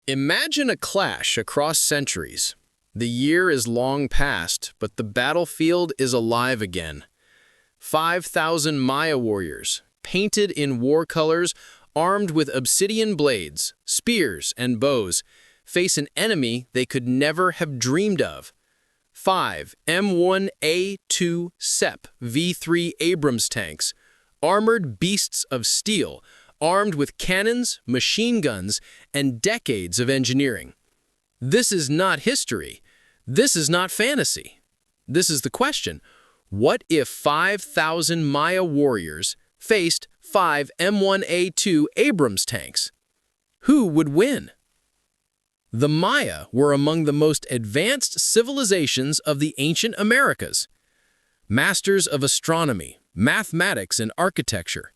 Imagine a clash across centuries. The year is long past, but the battlefield is alive again. 5,000 Maya warriors, painted in war colors, armed with obsidian blades, spears, and bows, face an enemy they could never have dreamed of. 5 M1A2 SEPv3 Abrams tanks, armored beasts of steel, armed with cannons, machine guns, and decades of engineering. This is not history. This is not fantasy. This is the question. What if 5,000 Maya warriors faced 5 M1A2 Abrams tanks? Who would win? The Maya were among the most advanced civilizations of the ancient Americas, masters of astronomy, mathematics, and architecture,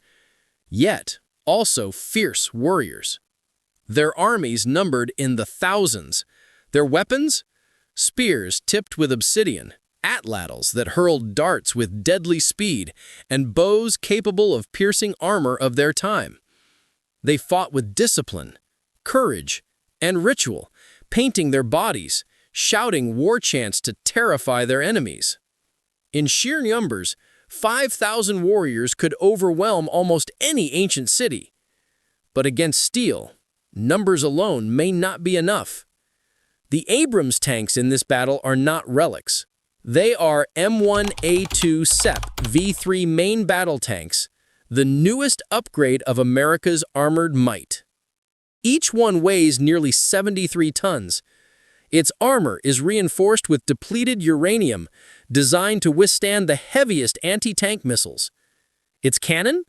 yet also fierce warriors. Their armies numbered in the thousands. Their weapons? Spears tipped with obsidian, atlatls that hurled darts with deadly speed, and bows capable of piercing armor of their time. They fought with discipline, courage, and ritual, painting their bodies, shouting war chants to terrify their enemies. In sheer numbers, 5,000 warriors could overwhelm almost any ancient city. But against steel, numbers alone may not be enough. The Abrams tanks in this battle are not relics. They are M1A2 SEPv3 main battle tanks, the newest upgrade of America's armored might. Each one weighs nearly 73 tons. Its armor is reinforced with depleted uranium, designed to withstand the heaviest anti-tank missiles. Its cannon?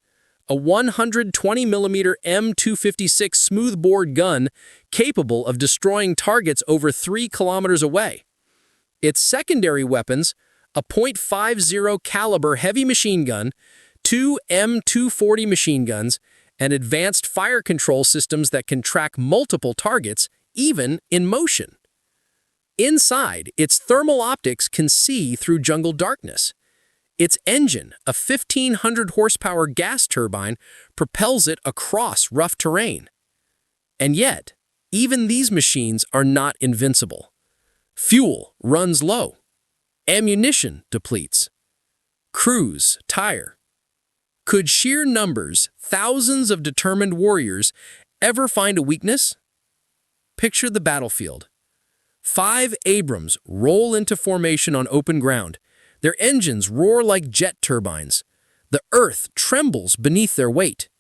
A 120mm M256 smoothbore gun capable of destroying targets over 3 kilometers away. Its secondary weapons, a .50 caliber heavy machine gun, 2 M240 machine guns, and advanced fire control systems that can track multiple targets, even in motion. Inside, its thermal optics can see through jungle darkness. Its engine, a 1,500 horsepower gas turbine, propels it across rough terrain. And yet, even these machines are not invincible. Fuel runs low. Ammunition depletes. Crews tire. Could sheer numbers, thousands of determined warriors, ever find a weakness? Picture the battlefield. 5 Abrams roll into formation on open ground. Their engines roar like jet turbines. The earth trembles beneath their weight.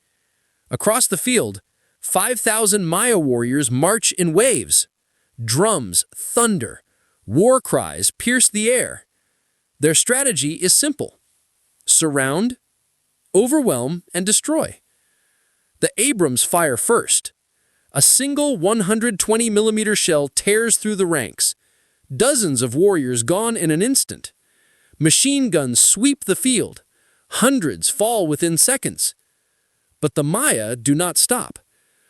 Across the field, 5,000 Maya warriors march in waves. Drums thunder. War cries pierce the air. Their strategy is simple. Surround, overwhelm, and destroy. The Abrams fire first. A single 120mm shell tears through the ranks. Dozens of warriors gone in an instant. Machine guns sweep the field. Hundreds fall within seconds. But the Maya do not stop.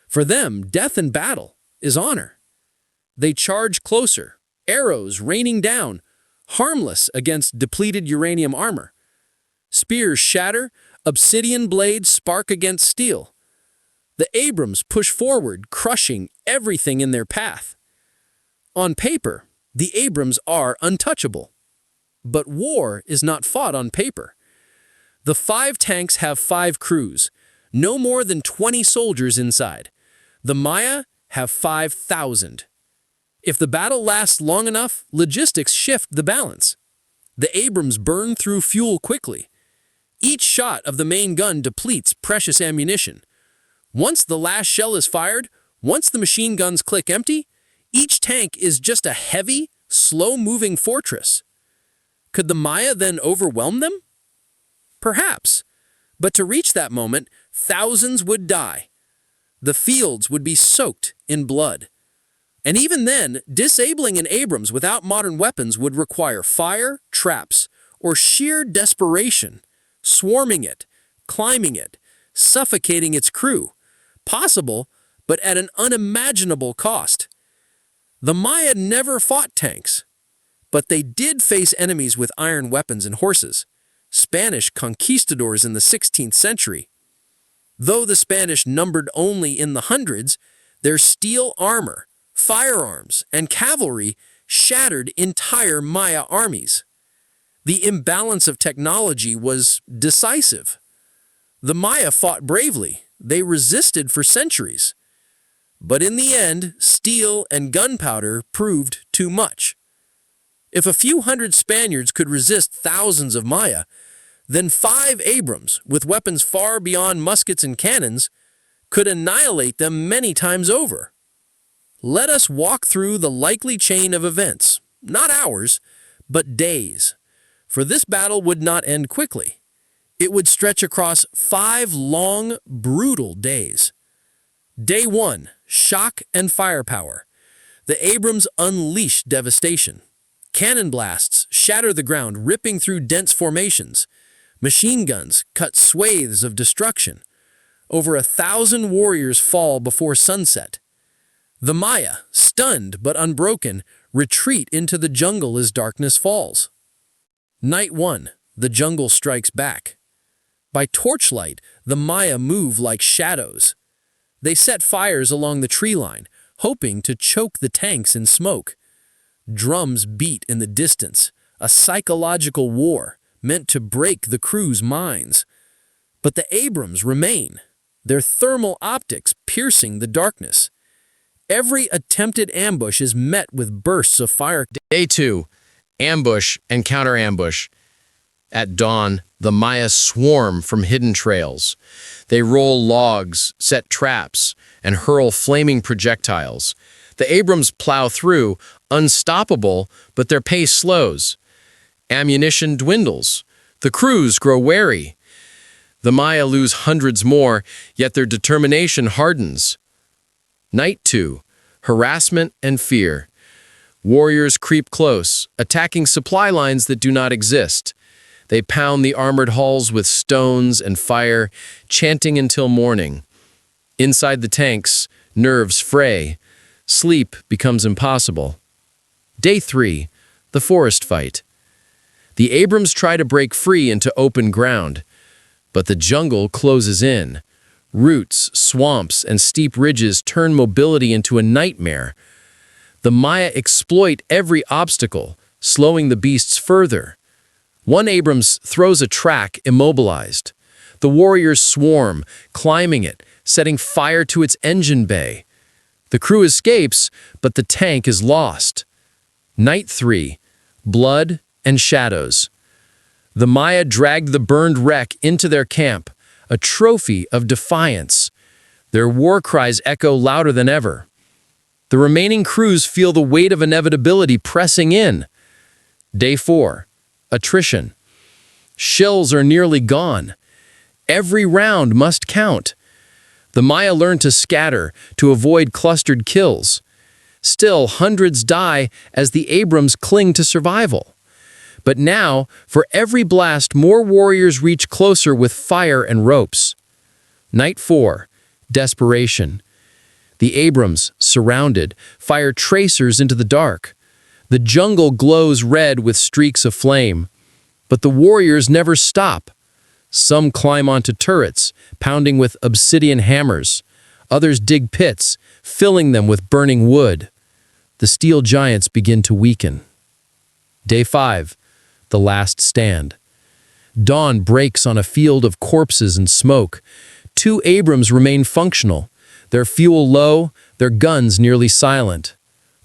For them, death in battle is honor. They charge closer, arrows raining down, harmless against depleted uranium armor. Spears shatter, obsidian blades spark against steel. The Abrams push forward, crushing everything in their path. On paper, the Abrams are untouchable. But war is not fought on paper. The 5 tanks have 5 crews, no more than 20 soldiers inside. The Maya have 5,000. If the battle lasts long enough, logistics shift the balance. The Abrams burn through fuel quickly. Each shot of the main gun depletes precious ammunition. Once the last shell is fired, once the machine guns click empty, each tank is just a heavy, slow-moving fortress. Could the Maya then overwhelm them? Perhaps. But to reach that moment, thousands would die. The fields would be soaked in blood. And even then, disabling an Abrams without modern weapons would require fire, traps, or sheer desperation, swarming it, climbing it, suffocating its crew. Possible, but at an unimaginable cost. The Maya never fought tanks, but they did face enemies with iron weapons and horses, Spanish conquistadors in the 16th century. Though the Spanish numbered only in the hundreds, their steel armor, firearms, and cavalry shattered entire Maya armies. The imbalance of technology was decisive. The Maya fought bravely. They resisted for centuries. But in the end, steel and gunpowder proved too much. If a few hundred Spaniards could resist thousands of Maya, then 5 Abrams, with weapons far beyond muskets and cannons, could annihilate them many times over. Let us walk through the likely chain of events, not hours, but days, for this battle would not end quickly. It would stretch across 5 long, brutal days. Day 1, shock and firepower. The Abrams unleashed devastation. Cannon blasts shatter the ground, ripping through dense formations. Machine guns cut swathes of destruction. Over 1,000 warriors fall before sunset. The Maya, stunned but unbroken, retreat into the jungle as darkness falls. Night 1, the jungle strikes back. By torchlight, the Maya move like shadows. They set fires along the tree line, hoping to choke the tanks in smoke. Drums beat in the distance, a psychological war meant to break the crew's minds. But the Abrams remain, their thermal optics piercing the darkness. Every attempted ambush is met with bursts of fire. Day 2, ambush and counter-ambush. At dawn, the Maya swarm from hidden trails. They roll logs, set traps, and hurl flaming projectiles. The Abrams plow through, unstoppable, but their pace slows. Ammunition dwindles. The crews grow wary. The Maya lose hundreds more, yet their determination hardens. Night 2, harassment and fear. Warriors creep close, attacking supply lines that do not exist. They pound the armored halls with stones and fire, chanting until morning. Inside the tanks, nerves fray. Sleep becomes impossible. Day 3, the forest fight. The Abrams try to break free into open ground, but the jungle closes in. Roots, swamps, and steep ridges turn mobility into a nightmare. The Maya exploit every obstacle, slowing the beasts further. One Abrams throws a track immobilized. The warriors swarm, climbing it, setting fire to its engine bay. The crew escapes, but the tank is lost. Night 3, blood and shadows. The Maya dragged the burned wreck into their camp, a trophy of defiance. Their war cries echo louder than ever. The remaining crews feel the weight of inevitability pressing in. Day 4, attrition. Shells are nearly gone. Every round must count. The Maya learn to scatter to avoid clustered kills. Still, hundreds die as the Abrams cling to survival. But now, for every blast, more warriors reach closer with fire and ropes. Night 4, desperation. The Abrams, surrounded, fire tracers into the dark. The jungle glows red with streaks of flame. But the warriors never stop. Some climb onto turrets, pounding with obsidian hammers. Others dig pits, filling them with burning wood. The steel giants begin to weaken. Day 5, the last stand. Dawn breaks on a field of corpses and smoke. 2 Abrams remain functional, their fuel low, their guns nearly silent.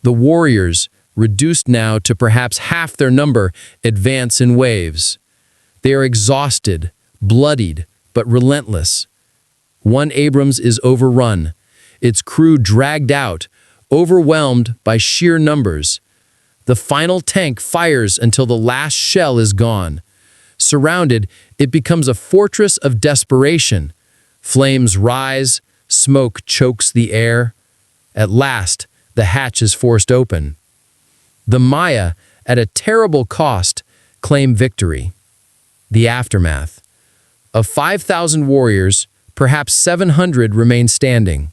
The warriors, reduced now to perhaps half their number, advance in waves. They are exhausted, bloodied, but relentless. One Abrams is overrun, its crew dragged out, overwhelmed by sheer numbers. The final tank fires until the last shell is gone. Surrounded, it becomes a fortress of desperation. Flames rise, smoke chokes the air. At last, the hatch is forced open. The Maya, at a terrible cost, claim victory. The aftermath. Of 5,000 warriors, perhaps 700 remain standing.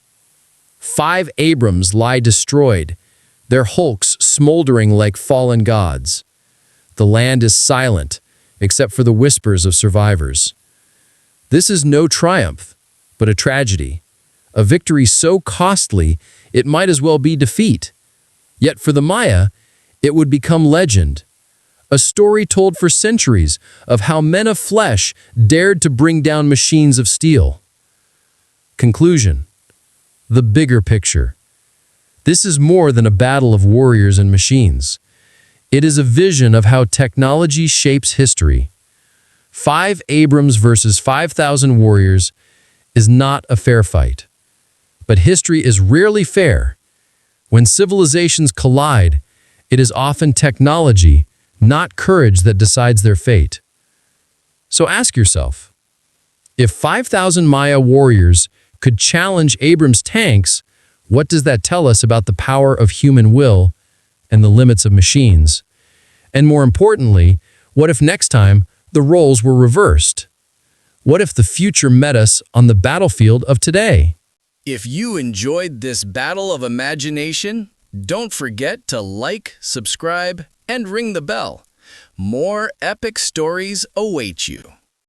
5 Abrams lie destroyed, their hulks smoldering like fallen gods. The land is silent, except for the whispers of survivors. This is no triumph, but a tragedy. A victory so costly, it might as well be defeat. Yet for the Maya, it would become legend. A story told for centuries of how men of flesh dared to bring down machines of steel. Conclusion. The bigger picture. This is more than a battle of warriors and machines. It is a vision of how technology shapes history. 5 Abrams versus 5,000 warriors is not a fair fight. But history is rarely fair. When civilizations collide, it is often technology, not courage, that decides their fate. So ask yourself, if 5,000 Maya warriors could challenge Abrams' tanks, what does that tell us about the power of human will and the limits of machines? And more importantly, what if next time the roles were reversed? What if the future met us on the battlefield of today? If you enjoyed this battle of imagination, don't forget to like, subscribe, and ring the bell. More epic stories await you.